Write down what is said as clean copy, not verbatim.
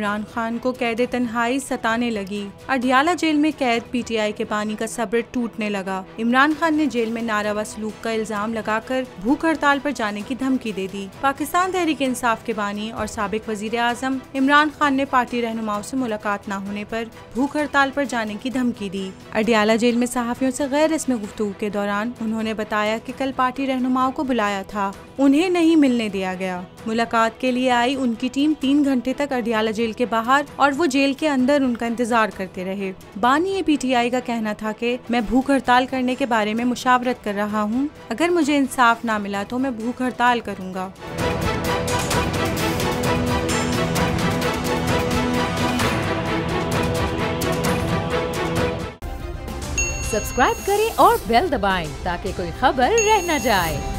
इमरान खान को कैद तन्हाई सताने लगी। अडियाला जेल में कैद पीटीआई के बानी का सब्र टूटने लगा। इमरान खान ने जेल में नारावा सलूक का इल्जाम लगाकर भूख हड़ताल पर जाने की धमकी दे दी। पाकिस्तान तहरीक इंसाफ के बानी और साबिक वजीर आजम इमरान खान ने पार्टी रहनुमाओं से मुलाकात न होने पर भूख हड़ताल पर जाने की धमकी दी। अडियाला जेल में सहाफियों से गैर रस्मी गुफ्तगू के दौरान उन्होंने बताया कि कल पार्टी रहनुमाओं को बुलाया था, उन्हें नहीं मिलने दिया गया। मुलाकात के लिए आई उनकी टीम 3 घंटे तक अडियाला जेल के बाहर और वो जेल के अंदर उनका इंतजार करते रहे। बानी पीटीआई का कहना था कि मैं भूख हड़ताल करने के बारे में मुशावरत कर रहा हूं, अगर मुझे इंसाफ ना मिला तो मैं भूख हड़ताल करूंगा। सब्सक्राइब करें और बेल दबाएं ताकि कोई खबर रह न जाए।